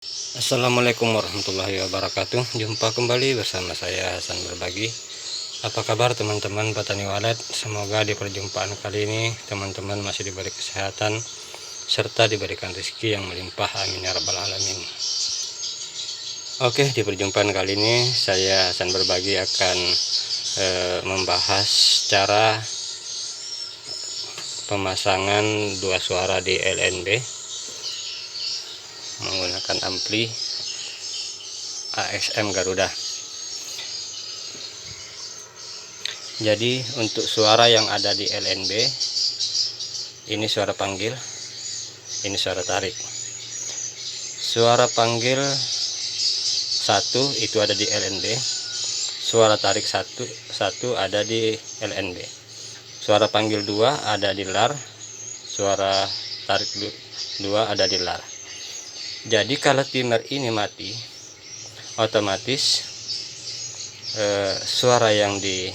Assalamualaikum warahmatullahi wabarakatuh. Jumpa kembali bersama saya Hasan Berbagi. Apa kabar teman-teman petani walet? Semoga di perjumpaan kali ini teman-teman masih diberi kesehatan serta diberikan rezeki yang melimpah, amin ya rabbal alamin. Oke, di perjumpaan kali ini saya Hasan Berbagi akan membahas cara pemasangan dua suara di LNB menggunakan ampli AXM Garuda. Jadi untuk suara yang ada di LNB, ini suara panggil, ini suara tarik. Suara panggil satu itu ada di LNB, suara tarik satu ada di LNB, suara panggil dua ada di LAR, suara tarik dua ada di LAR. Jadi kalau timer ini mati, otomatis suara yang di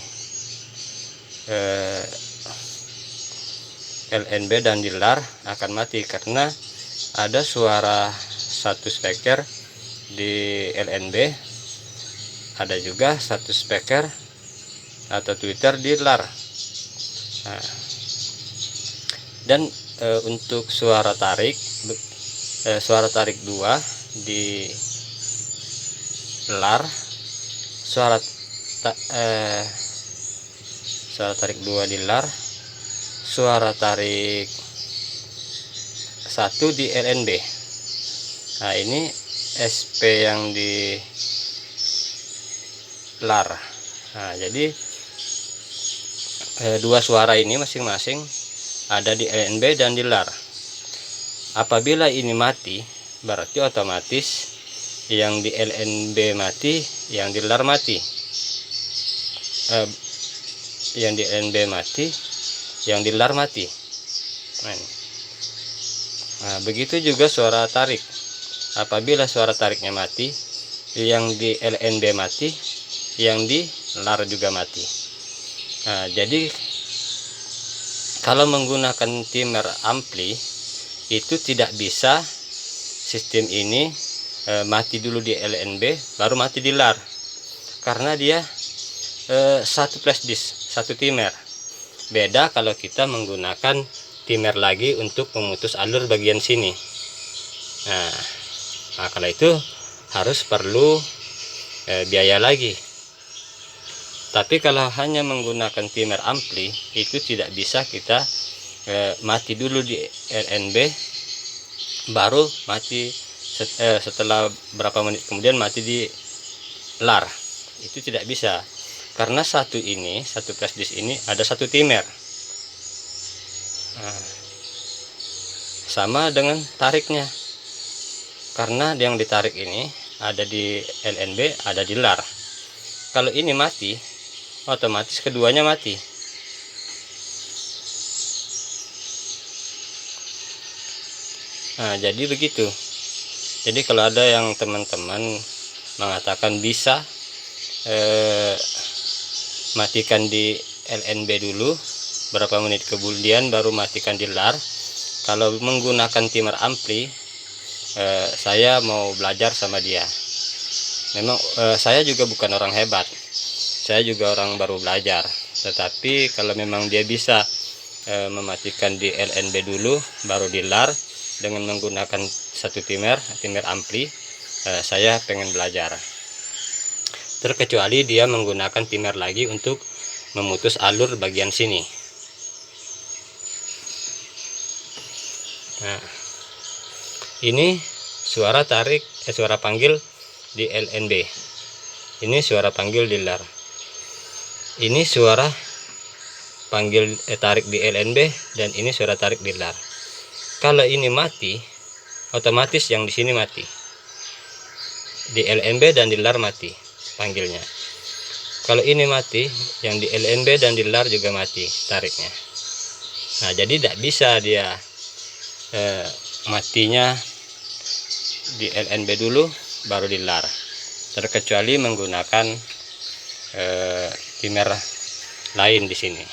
LNB dan di LAR akan mati karena ada suara satu speaker di LNB, ada juga satu speaker atau tweeter di LAR. Dan untuk suara tarik dua di LAR, suara tarik dua di LAR, suara tarik satu di LNB. Nah, ini SP yang di LAR. Nah, jadi dua suara ini masing-masing ada di LNB dan di LAR. Apabila ini mati, berarti otomatis yang di LNB mati, yang di LAR mati. Yang di LNB mati, yang di LAR mati. Nah, begitu juga suara tarik. Apabila suara tariknya mati, yang di LNB mati, yang di LAR juga mati. Nah, jadi kalau menggunakan timer ampli itu tidak bisa sistem ini mati dulu di LNB baru mati di LAR, karena dia satu flash disk, satu timer. Beda kalau kita menggunakan timer lagi untuk memutus alur bagian sini. Nah, kalau itu harus perlu biaya lagi. Tapi kalau hanya menggunakan timer ampli itu tidak bisa kita mati dulu di LNB baru mati setelah berapa menit kemudian mati di LAR. Itu tidak bisa, karena satu flash disk ini ada satu timer. Nah, sama dengan tariknya, karena yang ditarik ini ada di LNB, ada di LAR. Kalau ini mati, otomatis keduanya mati. Nah, jadi begitu. Jadi kalau ada yang teman-teman mengatakan bisa matikan di LNB dulu, berapa menit kemudian baru matikan di LAR, kalau menggunakan timer ampli, saya mau belajar sama dia. Memang saya juga bukan orang hebat, saya juga orang baru belajar. Tetapi kalau memang dia bisa mematikan di LNB dulu baru di LAR dengan menggunakan satu timer ampli, saya pengen belajar. Terkecuali dia menggunakan timer lagi untuk memutus alur bagian sini. Nah, ini suara tarik suara panggil di LNB, ini suara panggil di LAR, ini suara panggil tarik di LNB, dan ini suara tarik di LAR. Kalau ini mati, otomatis yang di sini mati, di LNB dan di LAR mati panggilnya. Kalau ini mati, yang di LNB dan di LAR juga mati tariknya. Nah, jadi tidak bisa dia matinya di LNB dulu baru di LAR, terkecuali menggunakan timer lain di sini.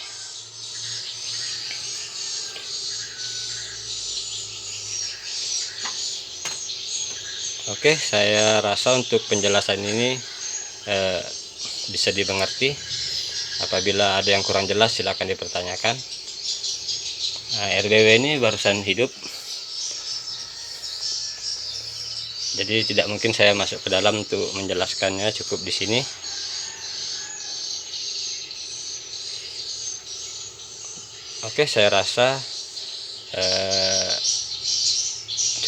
Oke, saya rasa untuk penjelasan ini bisa dimengerti. Apabila ada yang kurang jelas silakan dipertanyakan. RBW ini barusan hidup, jadi tidak mungkin saya masuk ke dalam untuk menjelaskannya, cukup di sini. Oke, saya rasa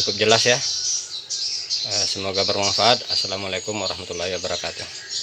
cukup jelas ya. Semoga bermanfaat. Assalamualaikum warahmatullahi wabarakatuh.